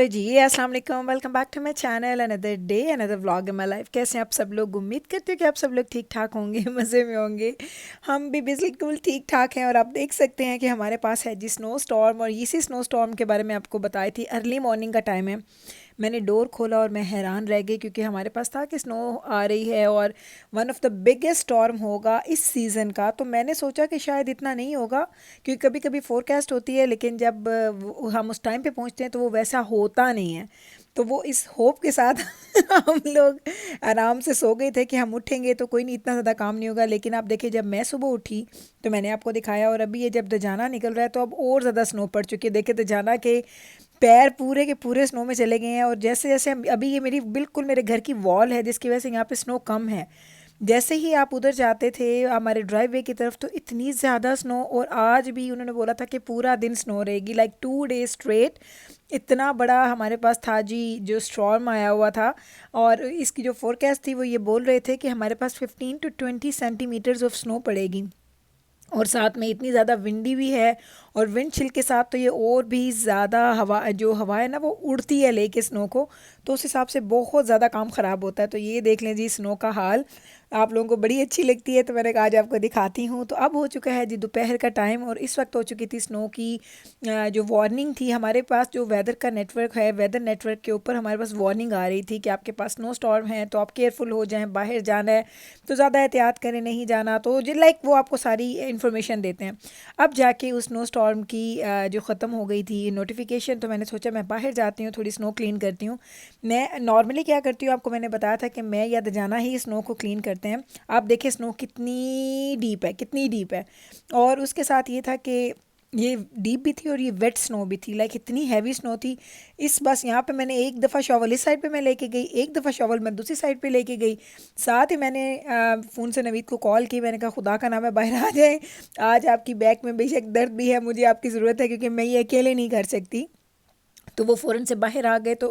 Hello जी, अस्सलाम वालेकुम। Welcome back to my channel. Another day another vlog in my life. कैसे हैं आप सब लोग? उम्मीद करते हो कि आप सब लोग ठीक ठाक होंगे, मज़े में होंगे। हम भी बिल्कुल ठीक ठाक हैं। और आप देख सकते हैं कि हमारे पास है जी स्नो स्टॉर्म। और इसी स्नो स्टॉर्म के बारे में आपको बताई थी। अर्ली मॉर्निंग का टाइम है। मैंने डोर खोला और मैं हैरान रह गई, क्योंकि हमारे पास था कि स्नो आ रही है और one of the biggest storm होगा इस सीज़न का। तो मैंने सोचा कि शायद इतना नहीं होगा, क्योंकि कभी कभी फोरकास्ट होती है, लेकिन जब हम उस टाइम पे पहुंचते हैं तो वो वैसा होता नहीं है। तो वो इस होप के साथ हम लोग आराम से सो गए थे कि हम उठेंगे तो कोई नहीं, इतना ज़्यादा काम नहीं होगा। लेकिन आप देखिए, जब मैं सुबह उठी तो मैंने आपको दिखाया, और अभी ये जब दजाना निकल रहा है तो अब और ज़्यादा स्नो पड़ चुकी है। देखिए दजाना के पैर पूरे के पूरे स्नो में चले गए हैं। और जैसे जैसे अभी ये मेरी बिल्कुल मेरे घर की वॉल है, जिसकी वजह से यहाँ पे स्नो कम है। जैसे ही आप उधर जाते थे हमारे ड्राइववे की तरफ, तो इतनी ज़्यादा स्नो। और आज भी उन्होंने बोला था कि पूरा दिन स्नो रहेगी, लाइक 2 डेज स्ट्रेट। इतना बड़ा हमारे पास था जी जो स्टॉर्म आया हुआ था। और इसकी जो फोरकास्ट थी वो ये बोल रहे थे कि हमारे पास 15 to 20 सेंटीमीटर्स ऑफ स्नो पड़ेगी। और साथ में इतनी ज़्यादा विंडी भी है। और विंड चिल के साथ तो ये और भी ज़्यादा हवा, जो हवा है ना वो उड़ती है लेके स्नो को। तो उस हिसाब से बहुत ज़्यादा काम ख़राब होता है। तो ये देख लें जी स्नो का हाल। आप लोगों को बड़ी अच्छी लगती है, तो मैंने कहा आज आपको दिखाती हूँ। तो अब हो चुका है जी दोपहर का टाइम, और इस वक्त हो चुकी थी स्नो की जो वार्निंग थी हमारे पास। जो वेदर का नेटवर्क है, वेदर नेटवर्क के ऊपर हमारे पास वार्निंग आ रही थी कि आपके पास स्नो स्टॉर्म है, तो आप केयरफुल हो जाएं। बाहर जाना है तो ज़्यादा एहतियात करें, नहीं जाना तो जो लाइक वो आपको सारी इन्फॉर्मेशन देते हैं। अब जाके उस स्नो स्टॉर्म की जो ख़त्म हो गई थी नोटिफिकेशन, तो मैंने सोचा मैं बाहर जाती हूँ, थोड़ी स्नो क्लीन करती हूँ। मैं नॉर्मली क्या करती हूँ, आपको मैंने बताया था कि मैं या जाना ही स्नो को क्लीन करते हैं। आप देखिए स्नो कितनी डीप है, कितनी डीप है। और उसके साथ ये था कि ये डीप भी थी और ये वेट स्नो भी थी, लाइक इतनी हैवी स्नो थी। इस बस यहाँ पे मैंने एक दफ़ा शॉवल इस साइड पे मैं लेके गई, एक दफ़ा शॉवल मैं दूसरी साइड पे लेके गई। साथ ही मैंने फ़ोन से नवीद को कॉल की। मैंने कहा खुदा का नाम है बाहर आ जाए। आज आपकी बैक में बेशक दर्द भी है, मुझे आपकी ज़रूरत है, क्योंकि मैं ये अकेले नहीं कर सकती। तो वो फ़ौरन से बाहर आ गए। तो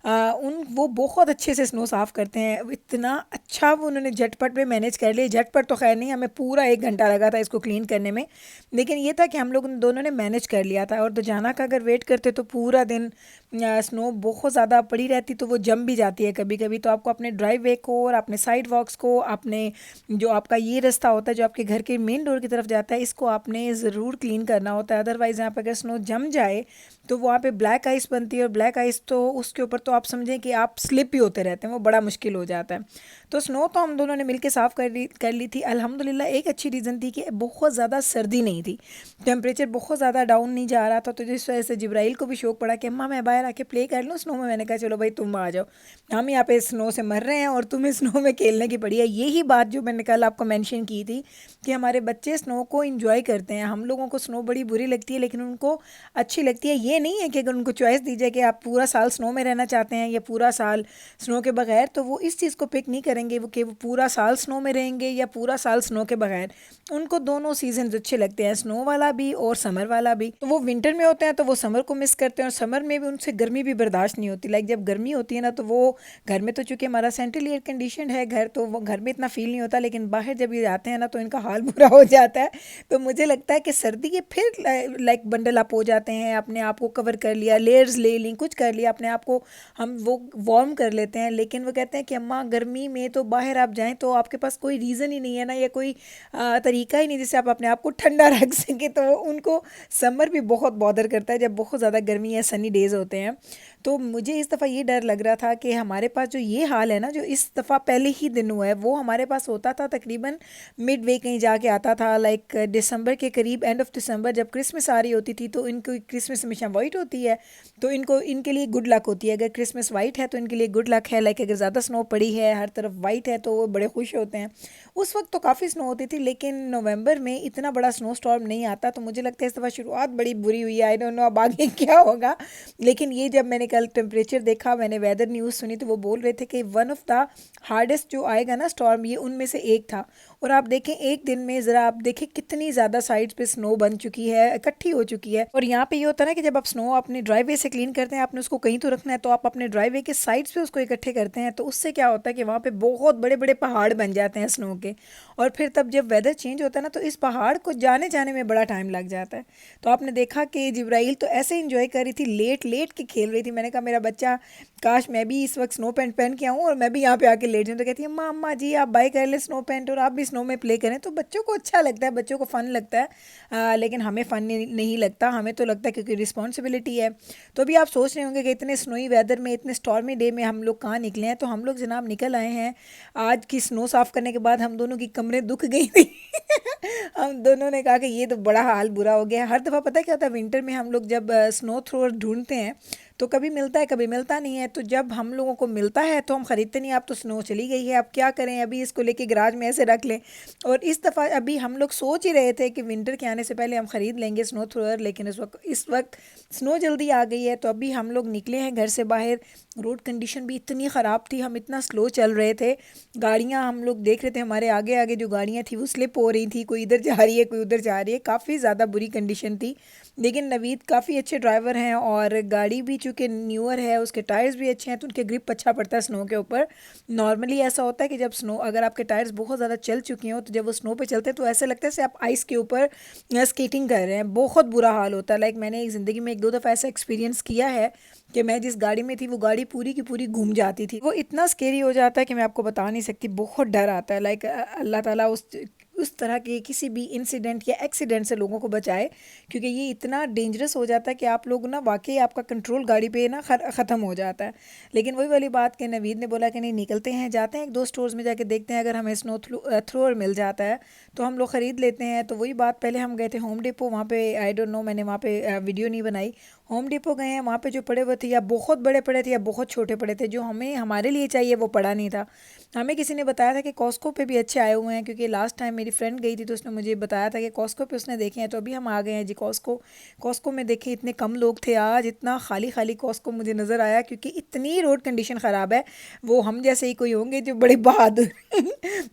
उन वो बहुत अच्छे से स्नो साफ़ करते हैं। इतना अच्छा वो उन्होंने झटपट में मैनेज कर लिया। झटपट तो खैर नहीं, हमें पूरा 1 घंटा लगा था इसको क्लीन करने में। लेकिन ये था कि हम लोग दोनों ने मैनेज कर लिया था। और दुजाना का अगर वेट करते तो पूरा दिन स्नो बहुत ज़्यादा पड़ी रहती, तो वो जम भी जाती है कभी कभी। तो आपको अपने ड्राइव वे को और अपने साइड वॉक्स को, अपने जो आपका ये रास्ता होता है जो आपके घर के मेन डोर की तरफ जाता है, इसको आपने ज़रूर क्लीन करना होता है। अदरवाइज़ यहाँ पर अगर स्नो जम जाए तो वहाँ पे ब्लैक आइस बनती है। और ब्लैक आइस तो उसके ऊपर तो आप समझें कि आप स्लिप ही होते रहते हैं, वो बड़ा मुश्किल हो जाता है। तो स्नो तो हम दोनों ने मिलके साफ़ कर ली थी अल्हम्दुलिल्लाह। एक अच्छी रीज़न थी कि बहुत ज़्यादा सर्दी नहीं थी, टेम्परेचर बहुत ज़्यादा डाउन नहीं जा रहा था। तो जिस वजह से जिब्राइल को भी शौक पड़ा कि अम्मा मैं बाहर आके प्ले कर लूँ स्नो में। मैंने कहा चलो भाई तुम आ जाओ, हम यहाँ पे स्नो से मर रहे हैं और तुम्हें स्नो में खेलने की पड़ी है। यही बात जो मैंने कल आपको मेंशन की थी कि हमारे बच्चे स्नो को इंजॉय करते हैं। हम लोगों को स्नो बड़ी बुरी लगती है, लेकिन उनको अच्छी लगती है। ये नहीं है कि अगर उनको चॉइस दी जाए कि आप पूरा साल स्नो में रहना चाहते हैं या पूरा साल स्नो के बगैर, तो वो इस चीज़ को पिक नहीं करेंगे वो कि वो पूरा साल स्नो में रहेंगे या पूरा साल स्नो के बगैर। उनको दोनों सीजन अच्छे लगते हैं, स्नो वाला भी और समर वाला भी। तो वो विंटर में होते हैं तो वो समर को मिस करते हैं, और समर में भी उनसे गर्मी भी बर्दाश्त नहीं होती। लाइक जब गर्मी होती है ना, तो वो घर में तो चूंकि हमारा सेंट्रल एयर कंडीशन है घर, तो वो घर में इतना फील नहीं होता। लेकिन बाहर जब ये जाते हैं ना तो इनका हाल बुरा हो जाता है। तो मुझे लगता है कि सर्दी के फिर लाइक बंडल अप हो जाते हैं, अपने आप को कवर कर लिया, लेयर्स ले ली, कुछ कर लिया अपने आप को, हम वो वार्म कर लेते हैं। लेकिन वो कहते हैं कि अम्मा गर्मी में तो बाहर आप जाएं तो आपके पास कोई रीज़न ही नहीं है ना, या कोई तरीका ही नहीं जिससे आप अपने आप को ठंडा रख सकें। तो उनको समर भी बहुत बॉदर करता है जब बहुत ज़्यादा गर्मी या सनी डेज़ होते हैं। तो मुझे इस दफ़ा ये डर लग रहा था कि हमारे पास जो ये हाल है ना, जो इस दफ़ा पहले ही दिन हुआ है, वो हमारे पास होता था तकरीबन मिड वे कहीं जाके आता था। लाइक दिसंबर के करीब, एंड ऑफ दिसंबर जब क्रिसमस आ रही होती थी, तो इनको क्रिसमस हमेशा वाइट होती है, तो इनको इनके लिए गुड लक होती है। अगर क्रिसमस वाइट है तो इनके लिए गुड लक है। लाइक अगर ज़्यादा स्नो पड़ी है, हर तरफ वाइट है, तो वो बड़े खुश होते हैं। उस वक्त तो काफ़ी स्नो होती थी, लेकिन नवंबर में इतना बड़ा स्नो स्टॉर्म नहीं आता। तो मुझे लगता है इस दफ़ा शुरुआत बड़ी बुरी हुई है। आई डोंट नो अब आगे क्या होगा। लेकिन ये जब मैंने कल टेम्परेचर देखा, मैंने वेदर न्यूज़ सुनी, तो वो बोल रहे थे कि वन ऑफ द हार्डेस्ट जो आएगा ना स्टॉर्म, ये उनमें से एक था। और आप देखें एक दिन में ज़रा आप देखें कितनी ज़्यादा साइड्स पे स्नो बन चुकी है, इकट्ठी हो चुकी है। और यहाँ पे ये होता है ना कि जब आप स्नो अपने ड्राइववे से क्लीन करते हैं, आपने उसको कहीं तो रखना है, तो आप अपने ड्राइववे के साइड्स पे उसको इकट्ठे करते हैं। तो उससे क्या होता है कि वहाँ पे बहुत बड़े बड़े पहाड़ बन जाते हैं स्नो के। और फिर तब जब वेदर चेंज होता है ना, तो इस पहाड़ को जाने जाने में बड़ा टाइम लग जाता है। तो आपने देखा कि जिब्राइल तो ऐसे इंजॉय कर रही थी, लेट लेट के खेल रही थी। मैंने कहा मेरा बच्चा काश मैं भी इस वक्त स्नो पैंट पहन के आऊँ और मैं भी यहाँ पे आके लेट जाऊँ। तो कहती है अम्मा जी आप बाय कर ले स्नो पैंट और आप भी स्नो में प्ले करें। तो बच्चों को अच्छा लगता है, बच्चों को फ़न लगता है, लेकिन हमें फ़न नहीं लगता, हमें तो लगता है क्योंकि रिस्पॉन्सिबिलिटी है। तो अभी आप सोच रहे होंगे कि इतने स्नोई वेदर में, इतने स्टॉर्मी डे में हम लोग कहाँ निकले हैं। तो हम लोग जनाब निकल आए हैं आज की स्नो साफ़ करने के बाद हम दोनों की कमरें दुख गई थी। हम दोनों ने कहा कि ये तो बड़ा हाल बुरा हो गया है। हर दफ़ा पता है क्या होता है, विंटर में हम लोग जब स्नो थ्रोअर ढूंढते हैं तो कभी मिलता है कभी मिलता नहीं है। तो जब हम लोगों को मिलता है तो हम ख़रीदते नहीं, अब तो स्नो चली गई है, अब क्या करें, अभी इसको लेके गराज में ऐसे रख लें। और इस दफ़ा अभी हम लोग सोच ही रहे थे कि विंटर के आने से पहले हम ख़रीद लेंगे स्नो थ्रोअर, लेकिन इस वक्त स्नो जल्दी आ गई है। तो अभी हम लोग निकले हैं घर से बाहर। रोड कंडीशन भी इतनी ख़राब थी, हम इतना स्लो चल रहे थे, गाड़ियाँ हम लोग देख रहे थे हमारे आगे आगे जो गाड़ियाँ थी वो स्लिप हो रही थी, कोई इधर जा रही है कोई उधर जा रही है, काफ़ी ज़्यादा बुरी कंडीशन थी। लेकिन नवीद काफ़ी अच्छे ड्राइवर हैं और गाड़ी भी चूँकि न्यूअर है, उसके टायर्स भी अच्छे हैं तो उनके ग्रिप अच्छा पड़ता है स्नो के ऊपर। नॉर्मली ऐसा होता है कि जब स्नो, अगर आपके टायर्स बहुत ज़्यादा चल चुके हो तो जब वो स्नो पे चलते हैं तो ऐसा लगता है जैसे आप आइस के ऊपर स्केटिंग कर रहे हैं, बहुत बुरा हाल होता है। लाइक मैंने एक ज़िंदगी में एक दो दफ़ा ऐसा एक्सपीरियंस किया है कि मैं जिस गाड़ी में थी वो गाड़ी पूरी की पूरी घूम जाती थी। वो इतना स्केरी हो जाता है कि मैं आपको बता नहीं सकती, बहुत डर आता है। लाइक अल्लाह ताला उस तरह के किसी भी इंसिडेंट या एक्सीडेंट से लोगों को बचाए, क्योंकि ये इतना डेंजरस हो जाता है कि आप लोग ना वाकई आपका कंट्रोल गाड़ी पे ना ख़त्म हो जाता है। लेकिन वही वाली बात कि नवीद ने बोला कि नहीं निकलते हैं, जाते हैं एक दो स्टोर्स में जाके देखते हैं, अगर हमें स्नो थ्रोअर मिल जाता है तो हम लोग ख़रीद लेते हैं। तो वही बात, पहले हम गए थे होम डिपो, वहाँ पे आई डोंट नो, मैंने वहाँ पे वीडियो नहीं बनाई। होम डिपो गए हैं, वहाँ पे जो पड़े हुए थे या बहुत बड़े पड़े थे या बहुत छोटे पड़े थे, जो हमें हमारे लिए चाहिए वो पड़ा नहीं था। हमें किसी ने बताया था कि कॉस्को पे भी अच्छे आए हुए हैं, क्योंकि लास्ट टाइम मेरी फ्रेंड गई थी तो उसने मुझे बताया था कि कॉस्को पे उसने देखे हैं। तो अभी हम आ गए हैं जी कॉस्को। कॉस्को में देखे इतने कम लोग थे आज, इतना खाली खाली कॉस्को मुझे नज़र आया, क्योंकि इतनी रोड कंडीशन ख़राब है। वो हम जैसे ही कोई होंगे जो बड़े बहादुर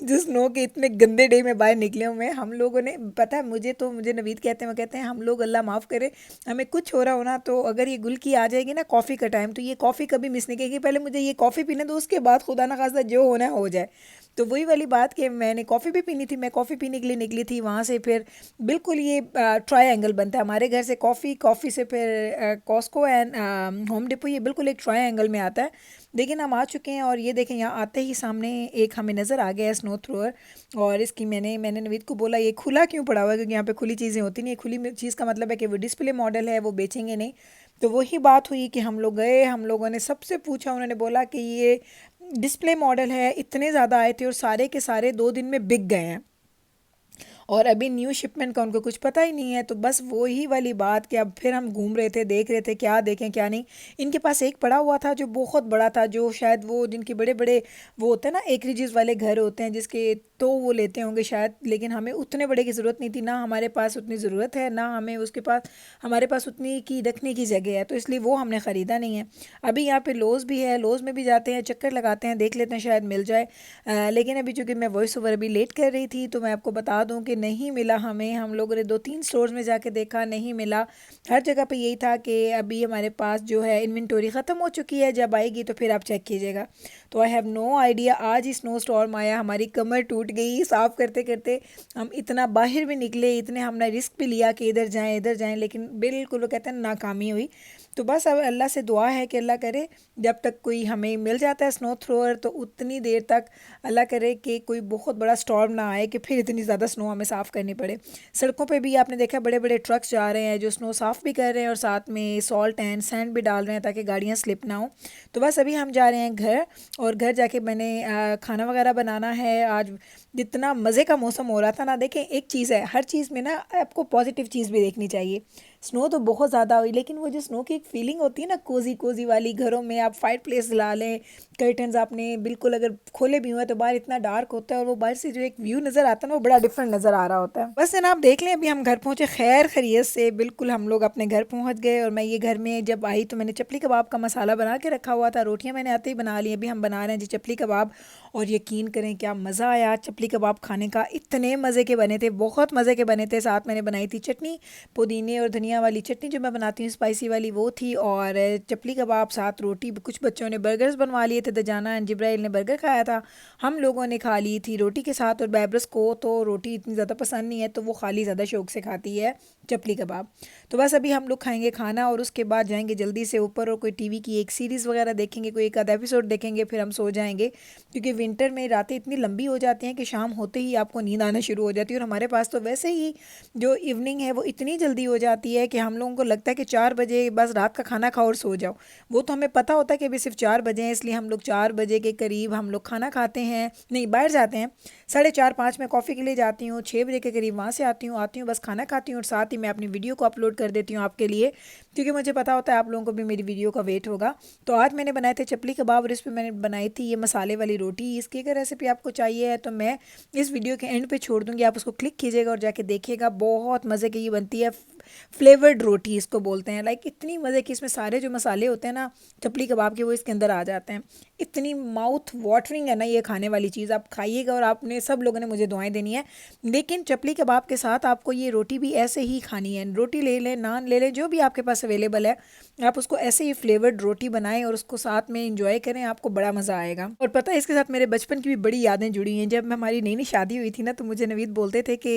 जो स्नो के इतने गंदे डे में बाहर निकले हुए हैं। हम लोगों ने, पता है मुझे नवीद कहते हैं, वो कहते हैं हम लोग अल्लाह माफ़ करे हमें कुछ हो रहा हो ना, तो अगर ये गुल की आ जाएगी ना कॉफ़ी का टाइम, तो ये कॉफ़ी कभी मिस नहीं करेगी, पहले मुझे ये कॉफ़ी पीने दो, उसके बाद खुदा ना खास्ता जो होना है हो जाए। तो वही वाली बात कि मैंने कॉफ़ी भी पीनी थी, मैं कॉफ़ी पीने के लिए निकली थी वहाँ से। फिर बिल्कुल ये ट्रायंगल बनता है हमारे घर से कॉफ़ी से फिर कॉस्को एंड होम डिपो, ये बिल्कुल एक ट्रायंगल में आता है। लेकिन हम आ चुके हैं और ये देखें यहाँ आते ही सामने एक हमें नज़र आ गया है स्नो थ्रोअर। और इसकी मैंने नवीद को बोला ये खुला क्यों पड़ा हुआ है, क्योंकि यहाँ पे खुली चीज़ें होती नहीं, खुली चीज़ का मतलब है कि वो डिस्प्ले मॉडल है, वो बेचेंगे नहीं। तो वही बात हुई कि हम लोग गए, हम लोगों ने सबसे पूछा, उन्होंने बोला कि ये डिस्प्ले मॉडल है, इतने ज़्यादा आए थे और सारे के सारे 2 दिन में बिक गए हैं और अभी न्यू शिपमेंट का उनको कुछ पता ही नहीं है। तो बस वही वाली बात कि अब फिर हम घूम रहे थे, देख रहे थे क्या देखें क्या नहीं। इनके पास एक पड़ा हुआ था जो बहुत बड़ा था, जो शायद वो जिनके बड़े बड़े वो होते हैं ना एकरीजेस वाले घर होते हैं जिसके, तो वो लेते होंगे शायद। लेकिन हमें उतने बड़े की ज़रूरत नहीं थी, ना हमारे पास उतनी ज़रूरत है, ना हमें उसके पास हमारे पास उतनी की रखने की जगह है, तो इसलिए वो हमने ख़रीदा नहीं है। अभी यहाँ पे लोज़ भी है, लोज़ में भी जाते हैं, चक्कर लगाते हैं, देख लेते हैं शायद मिल जाए। लेकिन अभी चूँकि मैं वॉइस ओवर अभी लेट कर रही थी तो मैं आपको बता दूँ कि नहीं मिला हमें। हम लोगों ने 2-3 स्टोर्स में जाके देखा, नहीं मिला। हर जगह पे यही था कि अभी हमारे पास जो है इन्वेंटरी ख़त्म हो चुकी है, जब आएगी तो फिर आप चेक कीजिएगा। तो आई हैव नो आइडिया, आज ही स्नो स्टॉर्म आया, हमारी कमर टूट गई साफ़ करते करते। हम इतना बाहर भी निकले, इतने हमने रिस्क भी लिया कि इधर जाएं, लेकिन बिल्कुल वो कहते हैं नाकामी हुई। तो बस अब अल्लाह से दुआ है कि अल्लाह करे जब तक कोई हमें मिल जाता है स्नो थ्रोअर, तो उतनी देर तक अल्लाह करे कि कोई बहुत बड़ा स्टॉर्म ना आए कि फिर इतनी ज़्यादा स्नो हमें साफ़ करनी पड़े। सड़कों पे भी आपने देखा बड़े बड़े ट्रक्स जा रहे हैं जो स्नो साफ़ भी कर रहे हैं और साथ में सॉल्ट एंड सैंड भी डाल रहे हैं ताकि गाड़ियाँ स्लिप ना हो। तो बस अभी हम जा रहे हैं घर, और घर जाके मैंने खाना वगैरह बनाना है। आज जितना मज़े का मौसम हो रहा था ना, देखें एक चीज़ है, हर चीज़ में ना आपको पॉजिटिव चीज़ भी देखनी चाहिए। स्नो तो बहुत ज़्यादा हुई, लेकिन वो जो स्नो की एक फीलिंग होती है ना कोजी कोजी वाली, घरों में आप फायर प्लेस ला लें, कर्टन्स आपने बिल्कुल अगर खोले भी हुए तो बाहर इतना डार्क होता है और वो बाहर से जो एक व्यू नज़र आता है ना वो बड़ा डिफरेंट नज़र आ रहा होता है। बस आप देख लें, अभी हम घर पहुँचे खैर खैरियत से, बिल्कुल हम लोग अपने घर पहुँच गए। और मैं ये घर में जब आई तो मैंने चपली कबाब का मसाला बना के रखा हुआ था, रोटियाँ मैंने आते ही बना ली। अभी हम बना रहे हैं जी चपली कबाब, और यकीन करें क्या मज़ा आया चपली कबाब खाने का, इतने मज़े के बने थे, बहुत मज़े के बने थे। साथ मैंने बनाई थी चटनी, पुदीने और धनिया धनिया वाली चटनी जो मैं बनाती हूँ स्पाइसी वाली वो थी, और चपली कबाब साथ रोटी। कुछ बच्चों ने बर्गर्स बनवा लिए थे, दजाना एंड जिब्राइल ने बर्गर खाया था, हम लोगों ने खा ली थी रोटी के साथ। और बैब्रस को तो रोटी इतनी ज़्यादा पसंद नहीं है, तो वो खाली ज़्यादा शौक से खाती है चपली कबाब। तो बस अभी हम लोग खाएंगे खाना और उसके बाद जाएंगे जल्दी से ऊपर और कोई टीवी की एक सीरीज़ वगैरह देखेंगे, कोई एक आधा एपिसोड देखेंगे, फिर हम सो जाएंगे। क्योंकि विंटर में रातें इतनी लंबी हो जाती हैं कि शाम होते ही आपको नींद आना शुरू हो जाती है। और हमारे पास तो वैसे ही जो इवनिंग है वो इतनी जल्दी हो जाती है कि हम लोगों को लगता है कि 4 बजे बस रात का खाना खाओ और सो जाओ। वो तो हमें पता होता है कि अभी सिर्फ 4 बजे हैं, इसलिए हम लोग 4 बजे के करीब हम लोग खाना खाते हैं, नहीं बाहर जाते हैं। 4:30-5 में कॉफ़ी के लिए जाती हूँ, 6 बजे के करीब वहाँ से आती हूँ बस खाना खाती हूँ, और साथ ही मैं अपनी वीडियो को अपलोड कर देती हूँ आपके लिए, क्योंकि मुझे पता होता है आप लोगों को भी मेरी वीडियो का वेट होगा। तो आज मैंने बनाए थे चपली कबाब और इस पर मैंने बनाई थी ये मसाले वाली रोटी। इसकी अगर रेसिपी आपको चाहिए है तो मैं इस वीडियो के एंड पे छोड़ दूँगी, आप उसको क्लिक कीजिएगा और जाके देखिएगा। बहुत मज़े की ये बनती है, फ्लेवर्ड रोटी इसको बोलते हैं। लाइक इतनी मज़े की, इसमें सारे जो मसाले होते हैं ना चपली कबाब के वो इसके अंदर आ जाते हैं। इतनी माउथ वाटरिंग है ना ये खाने वाली चीज़, आप खाइएगा और आपने सब लोगों ने मुझे दुआएं देनी है। लेकिन चपली कबाब के साथ आपको ये रोटी भी ऐसे ही खानी है। रोटी ले लें, नान ले लें, जो भी आपके पास अवेलेबल है, आप उसको ऐसे ही फ्लेवर्ड रोटी बनाएं और उसको साथ में इंजॉय करें, आपको बड़ा मज़ा आएगा। और पता है इसके साथ मेरे बचपन की भी बड़ी यादें जुड़ी हैं। जब हमारी नई नई शादी हुई थी ना, तो मुझे नवीद बोलते थे कि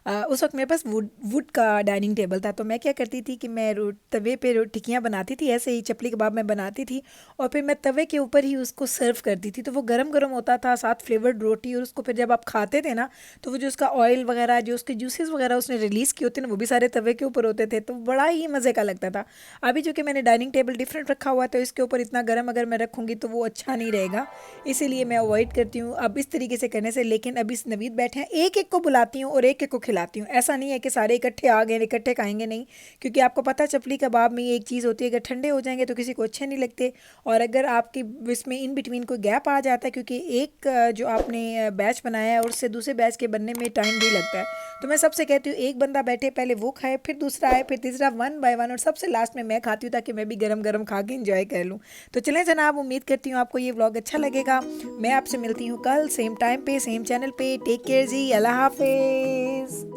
उस वक्त मेरे पास वुड का डाइनिंग टेबल था, तो मैं क्या करती थी कि मैं तवे पे टिक्कियाँ बनाती थी, ऐसे ही चपली कबाब मैं बनाती थी, और फिर मैं तवे के ऊपर ही उसको सर्व करती थी। तो वो गरम गरम होता था, साथ फ्लेवर्ड रोटी, और उसको फिर जब आप खाते थे ना, तो वो जो उसका ऑयल वगैरह, जो उसके जूसेस वगैरह उसने रिलीज़ किए होते ना, वो भी सारे तवे के ऊपर होते थे, तो बड़ा ही मज़े का लगता था। अभी जो कि मैंने डाइनिंग टेबल डिफरेंट रखा हुआ है, तो इसके ऊपर इतना गर्म अगर मैं रखूँगी तो वो अच्छा नहीं रहेगा, इसीलिए मैं अवॉइड करती हूँ अब इस तरीके से करने से। लेकिन अभी नवीद बैठे हैं, एक एक को बुलाती हूँ और एक एक को खिलाती हूँ। ऐसा नहीं है कि सारे इकट्ठे आ गए इकट्ठे खाएंगे, नहीं, क्योंकि आपको पता है चपली कबाब में एक चीज़ होती है, अगर ठंडे हो जाएंगे तो किसी को अच्छे नहीं लगते, और अगर आपकी इसमें इन बिटवीन कोई गैप आ जाता है, क्योंकि एक जो आपने बैच बनाया है और उससे दूसरे बैच के बनने में टाइम भी लगता है, तो मैं सबसे कहती हूँ एक बंदा बैठे, पहले वो खाए, फिर दूसरा आए, फिर तीसरा, 1 बाय 1, और सबसे लास्ट में मैं खाती हूँ, ताकि मैं भी गरम गरम खा के इंजॉय कर लूँ। तो चलें जनाब, उम्मीद करती हूँ आपको ये व्लॉग अच्छा लगेगा। मैं आपसे मिलती हूँ कल सेम टाइम पे, सेम चैनल पे। टेक केयर जी, अल्लाह हाफिज़।